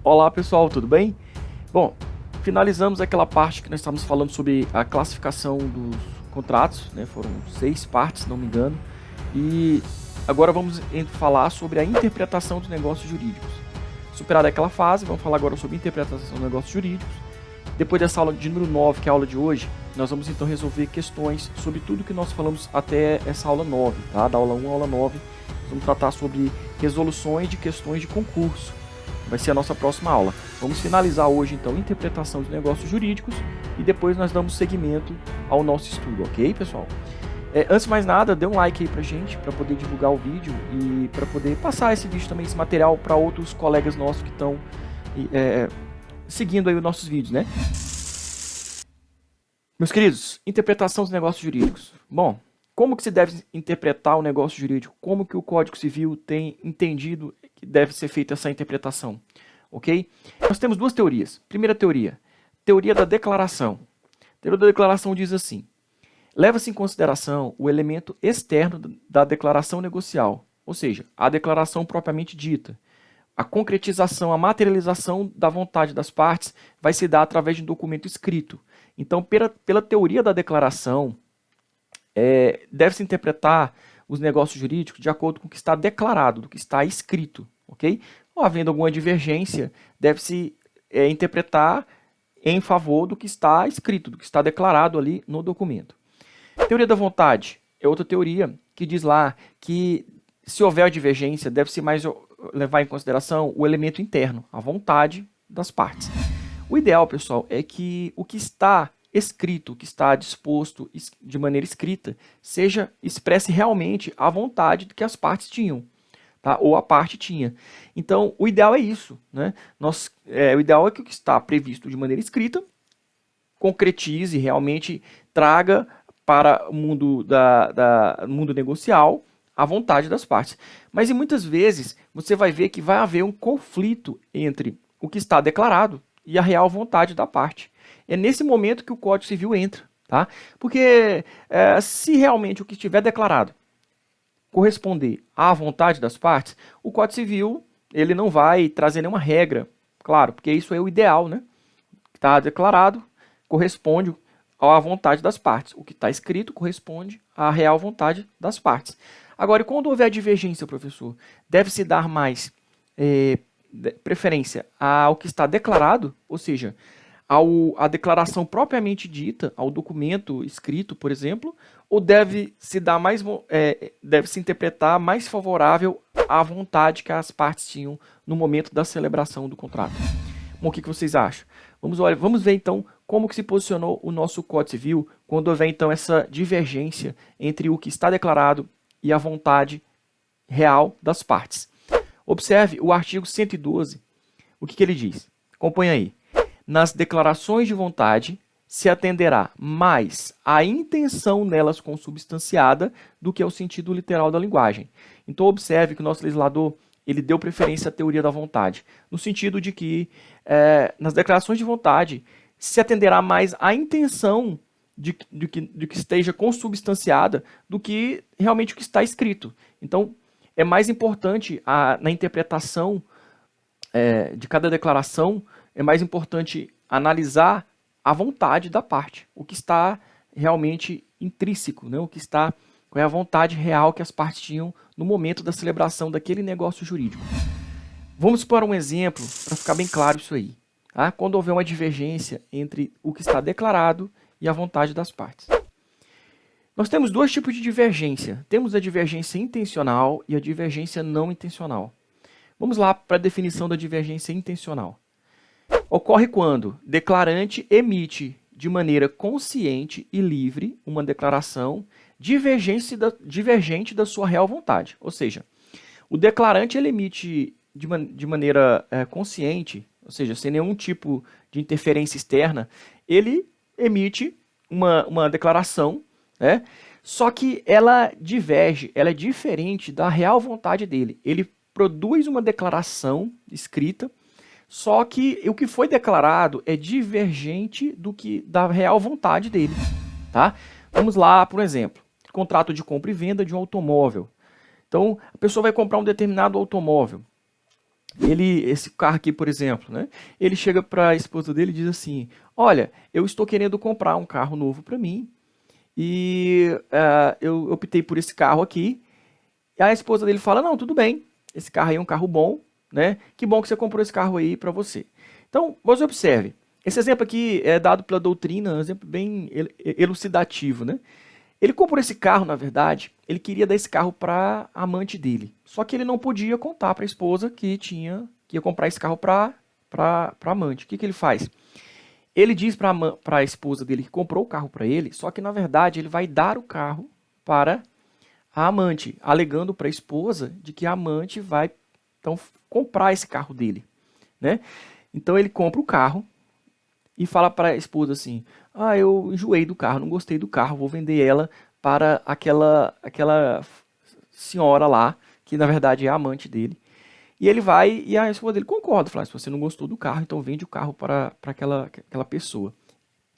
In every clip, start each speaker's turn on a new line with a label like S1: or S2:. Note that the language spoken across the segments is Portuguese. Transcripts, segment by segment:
S1: Olá pessoal, tudo bem? Bom, finalizamos aquela parte que nós estávamos falando sobre a classificação dos contratos, né? Foram 6 partes, se não me engano, e agora vamos falar sobre a interpretação dos negócios jurídicos. Superada aquela fase, vamos falar agora sobre interpretação dos negócios jurídicos. Depois dessa aula de número 9, que é a aula de hoje, nós vamos então resolver questões sobre tudo que nós falamos até essa aula 9, tá? Da aula 1 à aula 9, nós vamos tratar sobre resoluções de questões de concurso. Vai ser a nossa próxima aula. Vamos finalizar hoje, então, a interpretação dos negócios jurídicos e depois nós damos seguimento ao nosso estudo, ok, pessoal? Antes de mais nada, dê um like aí pra gente, para poder divulgar o vídeo e para poder passar esse vídeo também, esse material, para outros colegas nossos que estão seguindo aí os nossos vídeos, né? Meus queridos, interpretação dos negócios jurídicos. Bom, como que se deve interpretar o negócio jurídico? Como que o Código Civil tem entendido que deve ser feita essa interpretação? Ok? Nós temos duas teorias. Primeira teoria, teoria da declaração. A teoria da declaração diz assim: leva-se em consideração o elemento externo da declaração negocial, ou seja, a declaração propriamente dita. A concretização, a materialização da vontade das partes vai se dar através de um documento escrito. Então, pela teoria da declaração, deve-se interpretar os negócios jurídicos de acordo com o que está declarado, do que está escrito, ok? Ou havendo alguma divergência, deve-se interpretar em favor do que está escrito, do que está declarado ali no documento. Teoria da vontade é outra teoria que diz lá que se houver divergência, deve-se mais levar em consideração o elemento interno, a vontade das partes. O ideal, pessoal, é que o que está escrito, o que está disposto de maneira escrita, expresse realmente a vontade que as partes tinham, tá? Ou a parte tinha. Então, o ideal é isso, né? O ideal é que o que está previsto de maneira escrita concretize, realmente traga para o mundo, mundo negocial a vontade das partes. Mas muitas vezes você vai ver que vai haver um conflito entre o que está declarado e a real vontade da parte. É nesse momento que o Código Civil entra, tá? Porque se realmente o que estiver declarado corresponder à vontade das partes, o Código Civil ele não vai trazer nenhuma regra, claro, porque isso é o ideal, né? Está declarado, corresponde à vontade das partes. O que está escrito corresponde à real vontade das partes. Agora, e quando houver divergência, professor, deve-se dar mais preferência ao que está declarado, ou seja, à declaração propriamente dita, ao documento escrito, por exemplo, ou deve-se interpretar mais favorável à vontade que as partes tinham no momento da celebração do contrato? Bom, o que vocês acham? Vamos ver então como que se posicionou o nosso Código Civil quando houver então essa divergência entre o que está declarado e a vontade real das partes. Observe o artigo 112, o que ele diz? Acompanha aí. Nas declarações de vontade se atenderá mais à intenção nelas consubstanciada do que ao sentido literal da linguagem. Então observe que o nosso legislador ele deu preferência à teoria da vontade, no sentido de que nas declarações de vontade se atenderá mais à intenção de que esteja consubstanciada do que realmente o que está escrito. Então, é mais importante na interpretação de cada declaração, é mais importante analisar a vontade da parte, o que está realmente intrínseco, né? Qual é a vontade real que as partes tinham no momento da celebração daquele negócio jurídico. Vamos para um exemplo para ficar bem claro isso aí. Tá? Quando houver uma divergência entre o que está declarado e a vontade das partes. Nós temos dois tipos de divergência. Temos a divergência intencional e a divergência não intencional. Vamos lá para a definição da divergência intencional. Ocorre quando declarante emite de maneira consciente e livre uma declaração divergente da sua real vontade. Ou seja, o declarante ele emite de maneira consciente, ou seja, sem nenhum tipo de interferência externa, ele emite uma declaração, né? Só que ela diverge, ela é diferente da real vontade dele. Ele produz uma declaração escrita, só que o que foi declarado é divergente da real vontade dele, tá? Vamos lá, por exemplo, contrato de compra e venda de um automóvel. Então, a pessoa vai comprar um determinado automóvel. esse carro aqui, por exemplo, né? Ele chega para a esposa dele e diz assim: olha, eu estou querendo comprar um carro novo para mim e eu optei por esse carro aqui. E a esposa dele fala: não, tudo bem, esse carro aí é um carro bom, né? Que bom que você comprou esse carro aí para você. Então, você observe. Esse exemplo aqui é dado pela doutrina, um exemplo bem elucidativo, né? Ele comprou esse carro, na verdade, ele queria dar esse carro para a amante dele. Só que ele não podia contar para a esposa que ia comprar esse carro para amante. O que ele faz? Ele diz para a esposa dele que comprou o carro para ele, só que na verdade ele vai dar o carro para a amante, alegando para a esposa de que a amante vai então comprar esse carro dele, né? Então ele compra o carro e fala para a esposa assim: ah, eu enjoei do carro, não gostei do carro, vou vender ela para aquela senhora lá, que na verdade é a amante dele. E ele vai e a esposa dele concorda, fala: se você não gostou do carro, então vende o carro para aquela pessoa,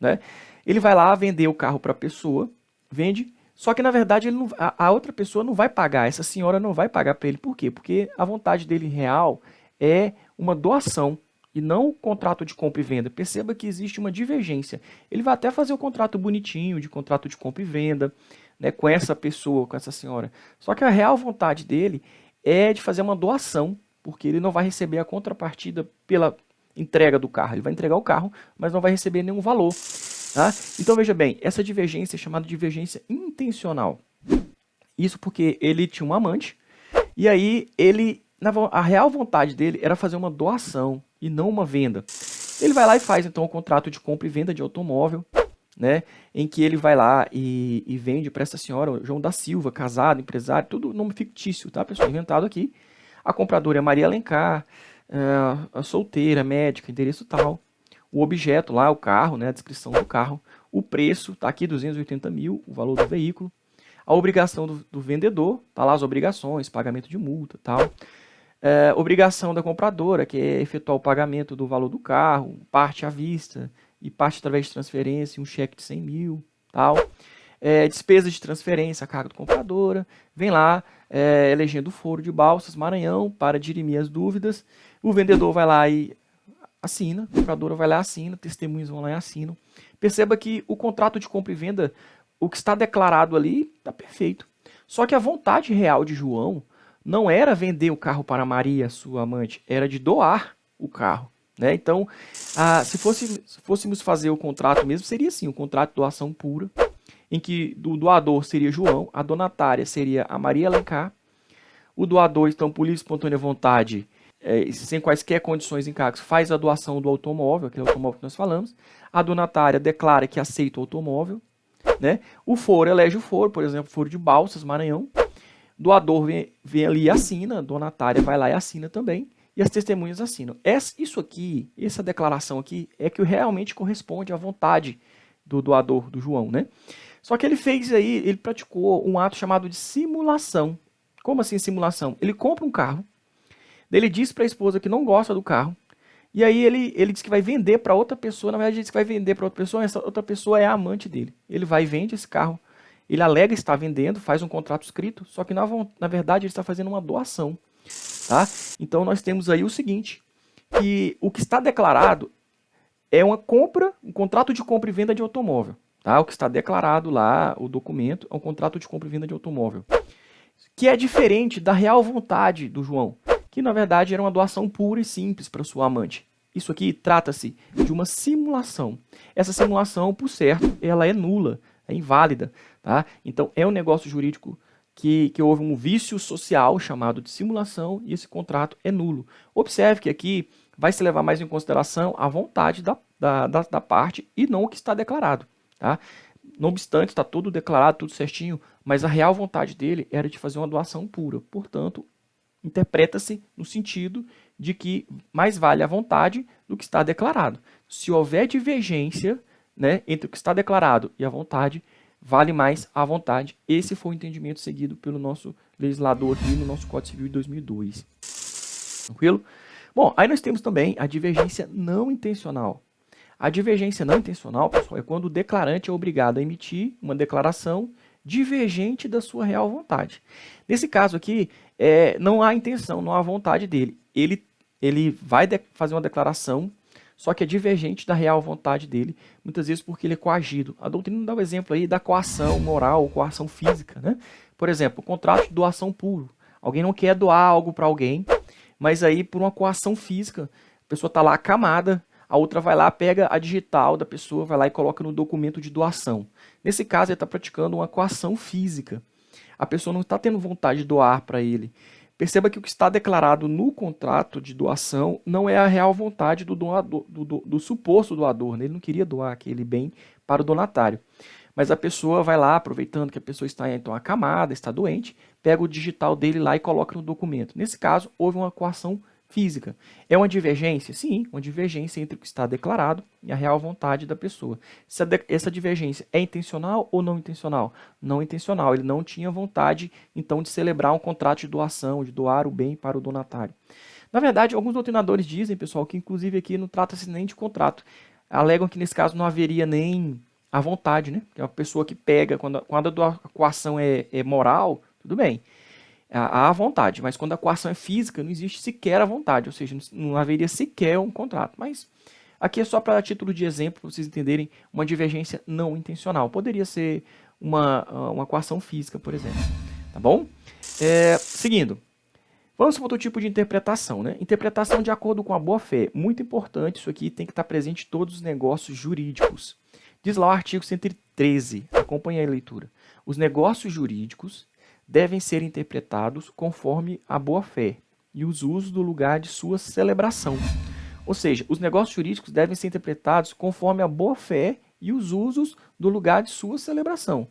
S1: né? Ele vai lá vender o carro para a pessoa, vende, só que na verdade ele não, a outra pessoa não vai pagar, essa senhora não vai pagar para ele. Por quê? Porque a vontade dele real é uma doação e não um contrato de compra e venda. Perceba que existe uma divergência. Ele vai até fazer o contrato bonitinho de contrato de compra e venda, né, com essa pessoa, com essa senhora. Só que a real vontade dele é de fazer uma doação, porque ele não vai receber a contrapartida pela entrega do carro. Ele vai entregar o carro, mas não vai receber nenhum valor. Tá? Então veja bem, essa divergência é chamada de divergência intencional. Isso porque ele tinha um amante, e aí a real vontade dele era fazer uma doação e não uma venda. Ele vai lá e faz então o contrato de compra e venda de automóvel, né, em que ele vai lá e vende para essa senhora, João da Silva, casado, empresário, tudo nome fictício, tá, pessoal? Inventado aqui. A compradora é Maria Alencar, a solteira, médica, endereço tal. O objeto lá, o carro, né, a descrição do carro. O preço, tá aqui 280 mil, o valor do veículo. A obrigação do vendedor, tá lá as obrigações, pagamento de multa, tal. Obrigação da compradora, que é efetuar o pagamento do valor do carro, parte à vista e parte através de transferência, um cheque de 100 mil, tal. Despesas de transferência, a carga do compradora. Vem lá, elegendo o foro de Balsas, Maranhão, para dirimir as dúvidas. O vendedor vai lá e assina, a compradora vai lá e assina, testemunhas vão lá e assinam. Perceba que o contrato de compra e venda, o que está declarado ali, está perfeito. Só que a vontade real de João não era vender o carro para Maria, sua amante, era de doar o carro, né? Então, se fôssemos fazer o contrato mesmo, seria assim, um contrato de doação pura, em que o doador seria João, a donatária seria a Maria Alencar, o doador, então, por livre e espontânea vontade, sem quaisquer condições em cargos, faz a doação do automóvel, aquele automóvel que nós falamos, a donatária declara que aceita o automóvel, né? O foro elege o foro, por exemplo, foro de Balsas, Maranhão, doador vem ali e assina, a donatária vai lá e assina também, e as testemunhas assinam. Isso aqui, essa declaração aqui, é que realmente corresponde à vontade do doador, do João, né? Só que ele fez aí, ele praticou um ato chamado de simulação. Como assim simulação? Ele compra um carro, ele diz para a esposa que não gosta do carro, e aí ele diz que vai vender para outra pessoa, na verdade ele diz que vai vender para outra pessoa, essa outra pessoa é a amante dele. Ele vai e vende esse carro, ele alega estar vendendo, faz um contrato escrito, só que na verdade ele está fazendo uma doação. Tá? Então nós temos aí o seguinte, que o que está declarado é uma compra, um contrato de compra e venda de automóvel. Tá? O que está declarado lá, o documento, é um contrato de compra e venda de automóvel. Que é diferente da real vontade do João, que na verdade era uma doação pura e simples para sua amante. Isso aqui trata-se de uma simulação. Essa simulação, por certo, ela é nula, é inválida. Tá? Então é um negócio jurídico que houve um vício social chamado de simulação e esse contrato é nulo. Observe que aqui vai se levar mais em consideração a vontade da parte e não o que está declarado. Tá? Não obstante, está tudo declarado, tudo certinho, mas a real vontade dele era de fazer uma doação pura. Portanto, interpreta-se no sentido de que mais vale a vontade do que está declarado. Se houver divergência, né, entre o que está declarado e a vontade, vale mais a vontade. Esse foi o entendimento seguido pelo nosso legislador aqui no nosso Código Civil de 2002. Tranquilo? Bom, aí nós temos também a divergência não intencional. A divergência não intencional, pessoal, é quando o declarante é obrigado a emitir uma declaração divergente da sua real vontade. Nesse caso aqui, não há intenção, não há vontade dele. Ele ele vai fazer uma declaração, só que é divergente da real vontade dele, muitas vezes porque ele é coagido. A doutrina dá o exemplo aí da coação moral ou coação física, né? Por exemplo, o contrato de doação puro. Alguém não quer doar algo para alguém, mas aí por uma coação física, a pessoa está lá acamada, a outra vai lá, pega a digital da pessoa, vai lá e coloca no documento de doação. Nesse caso, ele está praticando uma coação física. A pessoa não está tendo vontade de doar para ele. Perceba que o que está declarado no contrato de doação não é a real vontade do doador, do suposto doador, né? Ele não queria doar aquele bem para o donatário. Mas a pessoa vai lá, aproveitando que a pessoa está então acamada, está doente, pega o digital dele lá e coloca no documento. Nesse caso, houve uma coação física. É uma divergência? Sim, uma divergência entre o que está declarado e a real vontade da pessoa. Essa divergência é intencional ou não intencional? Não intencional. Ele não tinha vontade, então, de celebrar um contrato de doação, de doar o bem para o donatário. Na verdade, alguns doutrinadores dizem, pessoal, que inclusive aqui não trata-se nem de contrato. Alegam que nesse caso não haveria nem a vontade, né? Que é uma pessoa que pega, quando a coação é moral, tudo bem. Há a vontade, mas quando a coação é física, não existe sequer a vontade, ou seja, não haveria sequer um contrato. Mas aqui é só para título de exemplo, para vocês entenderem, uma divergência não intencional. Poderia ser uma coação física, por exemplo. Tá bom? Seguindo, vamos para outro tipo de interpretação, né? Interpretação de acordo com a boa-fé. Muito importante, isso aqui tem que estar presente em todos os negócios jurídicos. Diz lá o artigo 113, acompanhe a leitura. Os negócios jurídicos devem ser interpretados conforme a boa-fé e os usos do lugar de sua celebração. Ou seja, os negócios jurídicos devem ser interpretados conforme a boa-fé e os usos do lugar de sua celebração.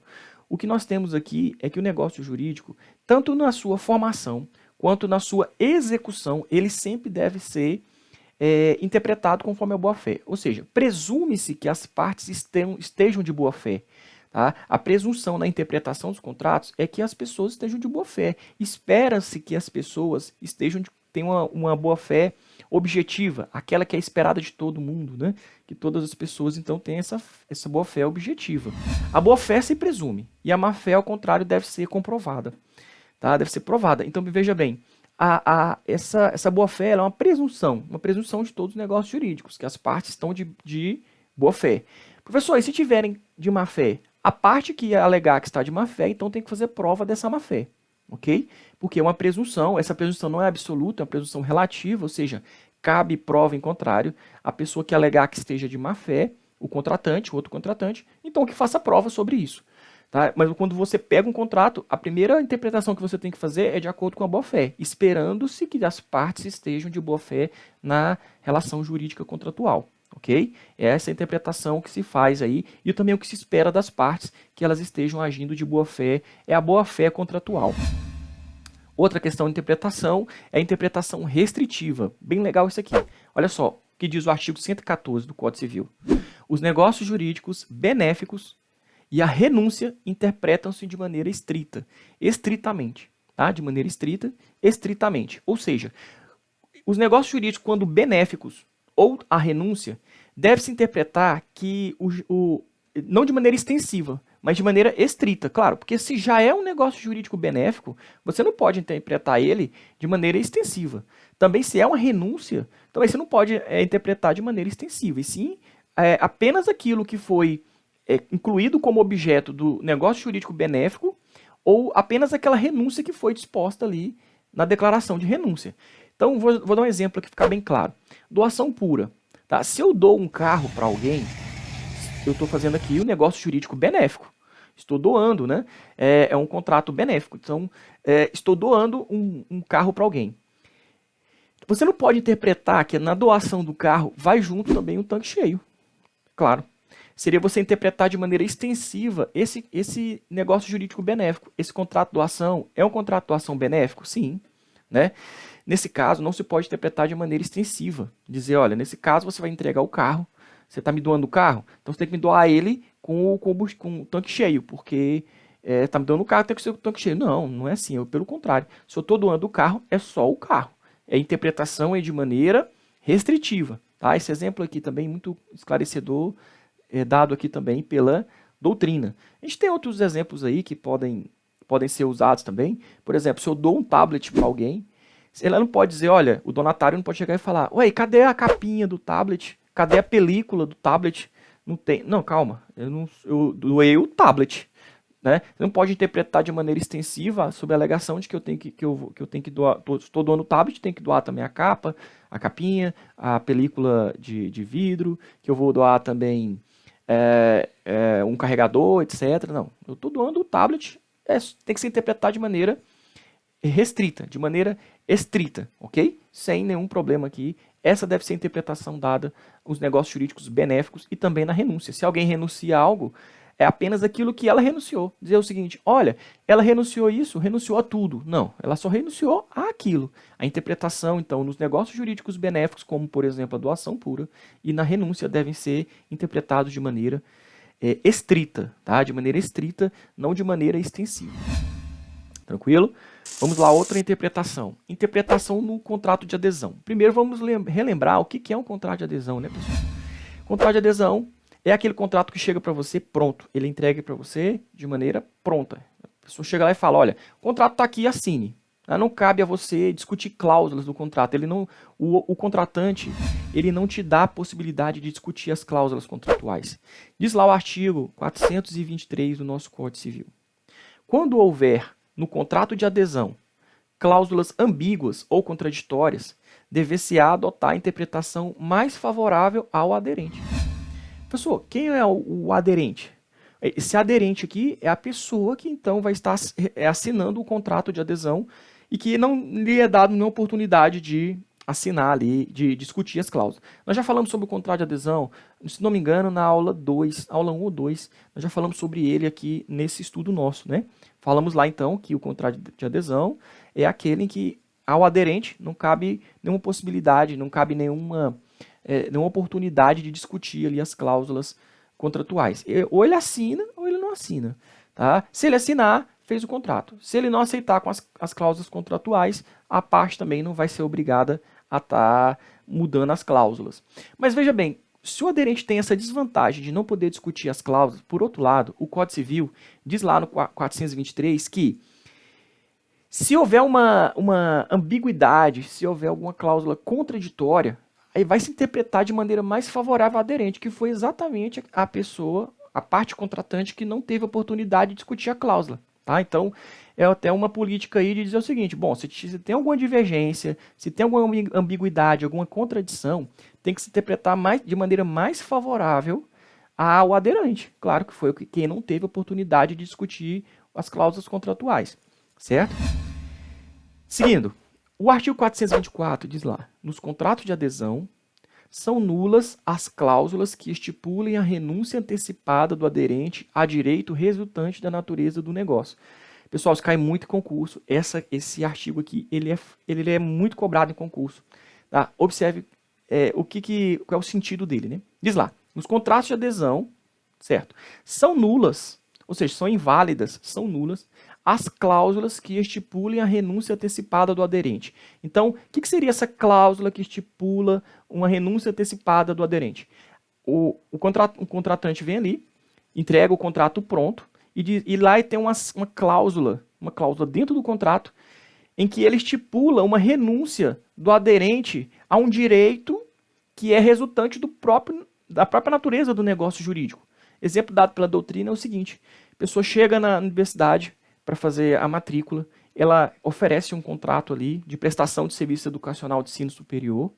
S1: O que nós temos aqui é que o negócio jurídico, tanto na sua formação quanto na sua execução, ele sempre deve ser interpretado conforme a boa-fé. Ou seja, presume-se que as partes estejam de boa-fé. Tá? A presunção na interpretação dos contratos é que as pessoas estejam de boa-fé. Espera-se que as pessoas tenham uma boa-fé objetiva, aquela que é esperada de todo mundo, né? Que todas as pessoas, então, tenham essa boa-fé objetiva. A boa-fé se presume, e a má-fé, ao contrário, deve ser comprovada. Tá? Deve ser provada. Então, veja bem, essa boa-fé é uma presunção de todos os negócios jurídicos, que as partes estão de boa-fé. Professor, e se tiverem de má-fé? A parte que alegar que está de má-fé, então tem que fazer prova dessa má-fé, ok? Porque é uma presunção, essa presunção não é absoluta, é uma presunção relativa, ou seja, cabe prova em contrário. A pessoa que alegar que esteja de má-fé, o outro contratante, então que faça prova sobre isso. Tá? Mas quando você pega um contrato, a primeira interpretação que você tem que fazer é de acordo com a boa-fé, esperando-se que as partes estejam de boa-fé na relação jurídica contratual. Ok? É essa a interpretação que se faz aí e também o que se espera das partes, que elas estejam agindo de boa-fé, é a boa-fé contratual. Outra questão de interpretação é a interpretação restritiva. Bem legal isso aqui. Olha só o que diz o artigo 114 do Código Civil. Os negócios jurídicos benéficos e a renúncia interpretam-se de maneira estrita, estritamente. Tá? De maneira estrita, estritamente. Ou seja, os negócios jurídicos, quando benéficos, ou a renúncia, deve-se interpretar que não de maneira extensiva, mas de maneira estrita, claro, porque se já é um negócio jurídico benéfico, você não pode interpretar ele de maneira extensiva. Também se é uma renúncia, também você não pode interpretar de maneira extensiva, e sim apenas aquilo que foi incluído como objeto do negócio jurídico benéfico, ou apenas aquela renúncia que foi disposta ali na declaração de renúncia. Então, vou dar um exemplo aqui para ficar bem claro. Doação pura. Tá? Se eu dou um carro para alguém, eu estou fazendo aqui um negócio jurídico benéfico. Estou doando, né? É um contrato benéfico. Então, estou doando um carro para alguém. Você não pode interpretar que na doação do carro vai junto também um tanque cheio. Claro. Seria você interpretar de maneira extensiva esse negócio jurídico benéfico. Esse contrato de doação é um contrato de doação benéfico? Sim. Né? Nesse caso, não se pode interpretar de maneira extensiva. Dizer, olha, nesse caso você vai entregar o carro, você está me doando o carro, então você tem que me doar ele com o tanque cheio, porque está me dando o carro, tem que ser o tanque cheio. Não, não é assim, pelo contrário. Se eu estou doando o carro, é só o carro. A interpretação é de maneira restritiva. Tá? Esse exemplo aqui também muito esclarecedor, dado aqui também pela doutrina. A gente tem outros exemplos aí que podem ser usados também. Por exemplo, se eu dou um tablet para alguém, Ela não pode dizer, olha, o donatário não pode chegar e falar, ué, cadê a capinha do tablet? Cadê a película do tablet? Não tem. Não, calma. Eu doei o tablet. Né? Você não pode interpretar de maneira extensiva sob a alegação de que eu tenho que doar. Estou doando o tablet, tenho que doar também a capa, a capinha, a película de vidro, que eu vou doar também um carregador, etc. Não. Eu estou doando o tablet, tem que ser interpretado de maneira restrita, de maneira estrita, ok? Sem nenhum problema aqui. Essa deve ser a interpretação dada aos negócios jurídicos benéficos e também na renúncia. Se alguém renuncia a algo, é apenas aquilo que ela renunciou. Dizer o seguinte, olha, ela renunciou isso, renunciou a tudo. Não, ela só renunciou àquilo. A interpretação, então, nos negócios jurídicos benéficos, como, por exemplo, a doação pura, e na renúncia devem ser interpretados de maneira estrita, tá? De maneira estrita, não de maneira extensiva. Tranquilo? Vamos lá, outra interpretação. Interpretação no contrato de adesão. Primeiro vamos relembrar o que é um contrato de adesão, né, pessoal? Contrato de adesão é aquele contrato que chega para você pronto. Ele entrega para você de maneira pronta. A pessoa chega lá e fala, olha, o contrato está aqui, assine. Não cabe a você discutir cláusulas do contrato. O contratante ele não te dá a possibilidade de discutir as cláusulas contratuais. Diz lá o artigo 423 do nosso Código Civil. Quando houver no contrato de adesão cláusulas ambíguas ou contraditórias, dever-se-á adotar a interpretação mais favorável ao aderente. Pessoal, quem é o aderente? Esse aderente aqui é a pessoa que então vai estar assinando o contrato de adesão e que não lhe é dado nenhuma oportunidade de assinar ali, de discutir as cláusulas. Nós já falamos sobre o contrato de adesão, se não me engano, na aula 2, aula 1 ou 2, nós já falamos sobre ele aqui nesse estudo nosso, né? Falamos lá então que o contrato de adesão é aquele em que ao aderente não cabe nenhuma possibilidade, não cabe nenhuma oportunidade de discutir ali as cláusulas contratuais. Ou ele assina ou ele não assina. Tá? Se ele assinar, fez o contrato. Se ele não aceitar com as cláusulas contratuais, a parte também não vai ser obrigada a estar mudando as cláusulas. Mas veja bem, se o aderente tem essa desvantagem de não poder discutir as cláusulas, por outro lado, o Código Civil diz lá no 423 que se houver uma ambiguidade, se houver alguma cláusula contraditória, aí vai se interpretar de maneira mais favorável ao aderente, que foi exatamente a pessoa, a parte contratante, que não teve oportunidade de discutir a cláusula. Tá? Então, é até uma política aí de dizer o seguinte, bom, se tem alguma divergência, se tem alguma ambiguidade, alguma contradição, tem que se interpretar de maneira mais favorável ao aderente. Claro que foi quem não teve oportunidade de discutir as cláusulas contratuais. Certo? Seguindo, o artigo 424 diz lá, nos contratos de adesão, são nulas as cláusulas que estipulem a renúncia antecipada do aderente a direito resultante da natureza do negócio. Pessoal, isso cai muito em concurso. Esse artigo aqui, ele é muito cobrado em concurso. Tá? Observe qual é o sentido dele. Né? Diz lá, nos contratos de adesão, certo, são nulas, ou seja, são inválidas, são nulas, as cláusulas que estipulem a renúncia antecipada do aderente. Então, o que seria essa cláusula que estipula uma renúncia antecipada do aderente? O contratante vem ali, entrega o contrato pronto, e lá tem uma cláusula dentro do contrato, em que ele estipula uma renúncia do aderente a um direito que é resultante da própria natureza do negócio jurídico. Exemplo dado pela doutrina é o seguinte, a pessoa chega na universidade para fazer a matrícula, ela oferece um contrato ali de prestação de serviço educacional de ensino superior,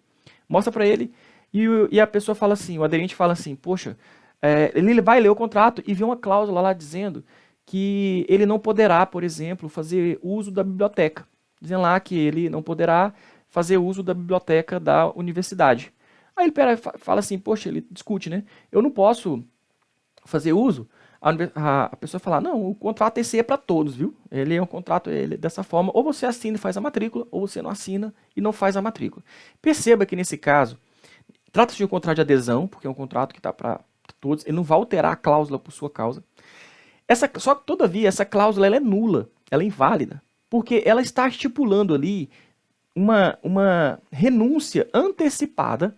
S1: mostra para ele e a pessoa fala assim, o aderente fala assim, poxa, ele vai ler o contrato e vê uma cláusula lá dizendo que ele não poderá, por exemplo, fazer uso da biblioteca, dizendo lá que ele não poderá fazer uso da biblioteca da universidade. Aí ele fala assim, poxa, ele discute, né? Eu não posso fazer uso. A pessoa fala, não, o contrato esse é para todos, viu? Ele é um contrato dessa forma, ou você assina e faz a matrícula, ou você não assina e não faz a matrícula. Perceba que nesse caso, trata-se de um contrato de adesão, porque é um contrato que está para todos, ele não vai alterar a cláusula por sua causa. Só que, todavia, essa cláusula ela é nula, ela é inválida, porque ela está estipulando ali uma renúncia antecipada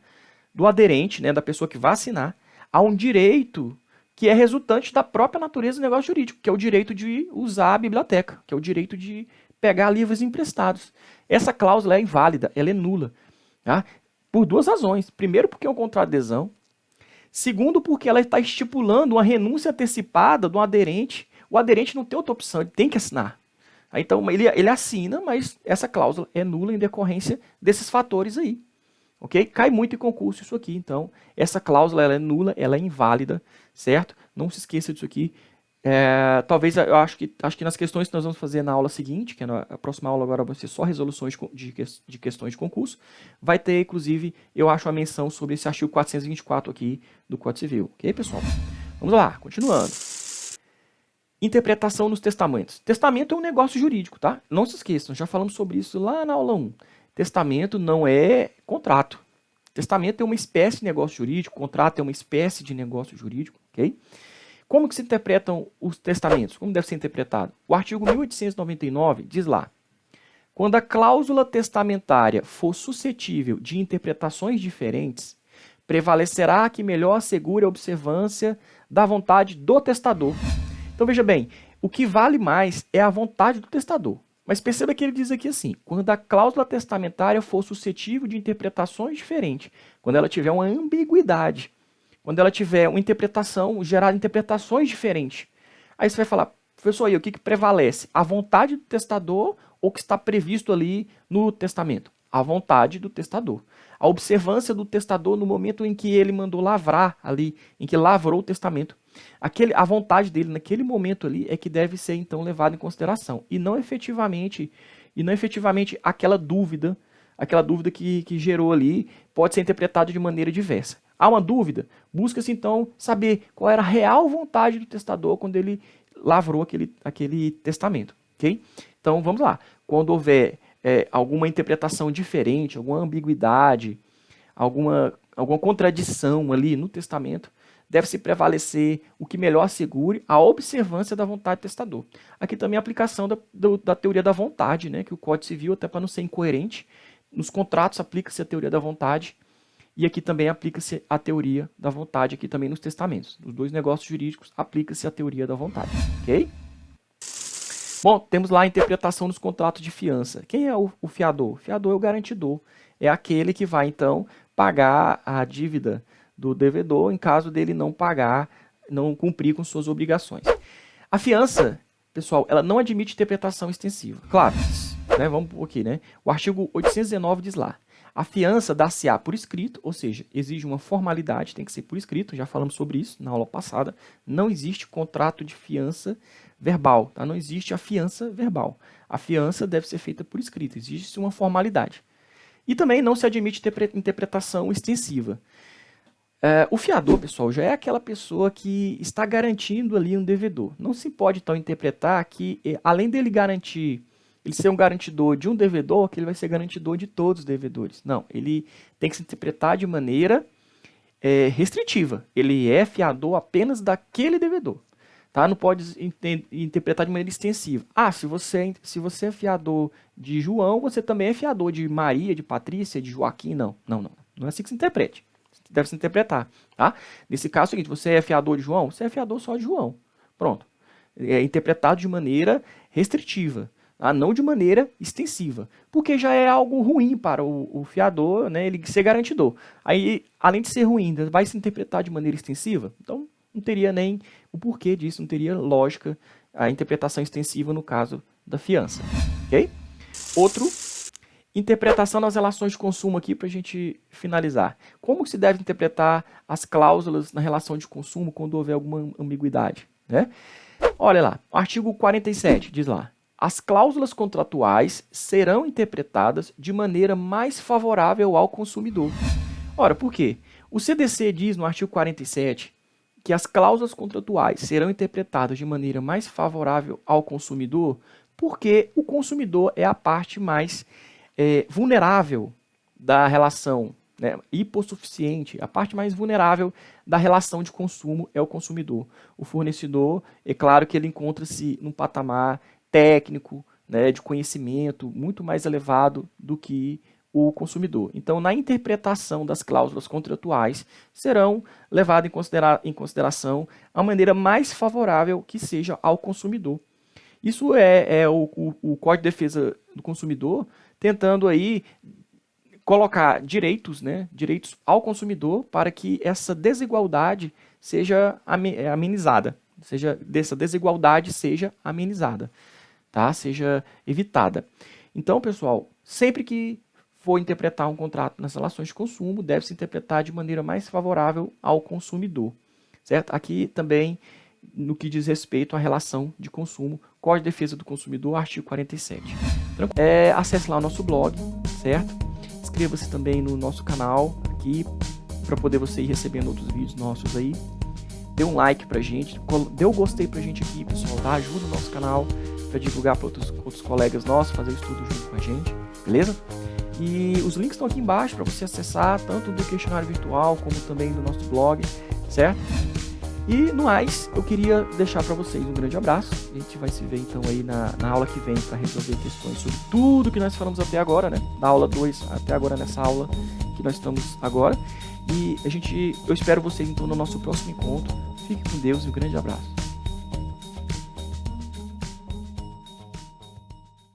S1: do aderente, né, da pessoa que vai assinar, a um direito que é resultante da própria natureza do negócio jurídico, que é o direito de usar a biblioteca, que é o direito de pegar livros emprestados. essa cláusula é inválida, ela é nula, tá? Por duas razões. Primeiro, porque é um contrato de adesão. Segundo, porque ela está estipulando uma renúncia antecipada do aderente. O aderente não tem outra opção, ele tem que assinar. Então, ele assina, mas essa cláusula é nula em decorrência desses fatores aí. Ok? Cai muito em concurso isso aqui. Então, essa cláusula ela é nula, ela é inválida, certo? Não se esqueça disso aqui. Talvez, eu acho que nas questões que nós vamos fazer na aula seguinte, que a próxima aula agora vai ser só resoluções de questões de concurso, vai ter, inclusive, eu acho, a menção sobre esse artigo 424 aqui do Código Civil. Ok, pessoal? Vamos lá, continuando. Interpretação nos testamentos. Testamento é um negócio jurídico, tá? Não se esqueçam, já falamos sobre isso lá na aula 1. Testamento não é contrato. Testamento é uma espécie de negócio jurídico, contrato é uma espécie de negócio jurídico, ok? Como que se interpretam os testamentos? Como deve ser interpretado? O artigo 1899 diz lá: quando a cláusula testamentária for suscetível de interpretações diferentes, prevalecerá a que melhor assegure a observância da vontade do testador. Então veja bem, o que vale mais é a vontade do testador. Mas perceba que ele diz aqui assim: quando a cláusula testamentária for suscetível de interpretações diferentes, quando ela tiver uma ambiguidade, quando ela tiver uma interpretação, gerar interpretações diferentes. Aí você vai falar, professor, aí o que prevalece? A vontade do testador ou o que está previsto ali no testamento? A vontade do testador. A observância do testador no momento em que ele mandou lavrar ali, em que lavrou o testamento. A vontade dele naquele momento ali é que deve ser então levada em consideração. E não efetivamente aquela dúvida que gerou ali pode ser interpretada de maneira diversa. Há uma dúvida? Busca-se então saber qual era a real vontade do testador quando ele lavrou aquele testamento. Okay? Então vamos lá. Quando houver alguma interpretação diferente, alguma ambiguidade, alguma contradição ali no testamento, deve-se prevalecer o que melhor assegure a observância da vontade do testador. Aqui também a aplicação da teoria da vontade, né, que o Código Civil, até para não ser incoerente, nos contratos aplica-se a teoria da vontade e aqui também aplica-se a teoria da vontade, aqui também nos testamentos. Nos dois negócios jurídicos aplica-se a teoria da vontade. Ok? Bom, temos lá a interpretação dos contratos de fiança. Quem é o fiador? O fiador é o garantidor. É aquele que vai, então, pagar a dívida do devedor em caso dele não pagar, não cumprir com suas obrigações. A fiança, pessoal, ela não admite interpretação extensiva. Claro, né, vamos por aqui, né? O artigo 819 diz lá: a fiança dá-se-á por escrito, ou seja, exige uma formalidade, tem que ser por escrito, já falamos sobre isso na aula passada. Não existe contrato de fiança verbal, tá? Não existe a fiança verbal. A fiança deve ser feita por escrito, existe uma formalidade. E também não se admite interpretação extensiva. O fiador, pessoal, já é aquela pessoa que está garantindo ali um devedor. Não se pode, então, interpretar que, além dele garantir, ele ser um garantidor de um devedor, que ele vai ser garantidor de todos os devedores. Não, ele tem que se interpretar de maneira restritiva. Ele é fiador apenas daquele devedor. Tá? Não pode interpretar de maneira extensiva. Se você é fiador de João, você também é fiador de Maria, de Patrícia, de Joaquim. Não é assim que se interprete. Deve se interpretar. Tá? Nesse caso é o seguinte: você é fiador de João? Você é fiador só de João. Pronto. É interpretado de maneira restritiva, tá? Não de maneira extensiva. Porque já é algo ruim para o fiador, né, ele ser garantidor. Aí, além de ser ruim, vai se interpretar de maneira extensiva? Então, não teria nem o porquê disso, não teria lógica a interpretação extensiva no caso da fiança. Ok? Outro, interpretação das relações de consumo aqui para a gente finalizar. Como se deve interpretar as cláusulas na relação de consumo quando houver alguma ambiguidade? Né? Olha lá, o artigo 47 diz lá: as cláusulas contratuais serão interpretadas de maneira mais favorável ao consumidor. Ora, por quê? O CDC diz no artigo 47 que as cláusulas contratuais serão interpretadas de maneira mais favorável ao consumidor porque o consumidor é a parte mais vulnerável da relação, né, hipossuficiente. A parte mais vulnerável da relação de consumo é o consumidor. O fornecedor, é claro que ele encontra-se num patamar técnico, né, de conhecimento muito mais elevado do que o consumidor. Então, na interpretação das cláusulas contratuais, serão levadas em consideração a maneira mais favorável que seja ao consumidor. Isso o Código de Defesa do Consumidor tentando aí colocar direitos, né, direitos ao consumidor para que essa desigualdade seja amenizada, essa desigualdade seja amenizada, tá? Seja evitada. Então, pessoal, sempre que for interpretar um contrato nas relações de consumo, deve se interpretar de maneira mais favorável ao consumidor, certo? Aqui também, no que diz respeito à relação de consumo, Código de Defesa do Consumidor, artigo 47. Acesse lá o nosso blog, certo? Inscreva-se também no nosso canal aqui, para poder você ir recebendo outros vídeos nossos aí. Dê um like pra gente, dê um gostei pra gente aqui, pessoal, tá? Ajuda o nosso canal para divulgar para outros colegas nossos, fazer o estudo junto com a gente, beleza? E os links estão aqui embaixo para você acessar, tanto do questionário virtual, como também do nosso blog, certo? E, no mais, eu queria deixar para vocês um grande abraço. A gente vai se ver, então, aí na aula que vem para resolver questões sobre tudo que nós falamos até agora, né? Da aula 2 até agora, nessa aula que nós estamos agora. E eu espero vocês, então, no nosso próximo encontro. Fique com Deus e um grande abraço.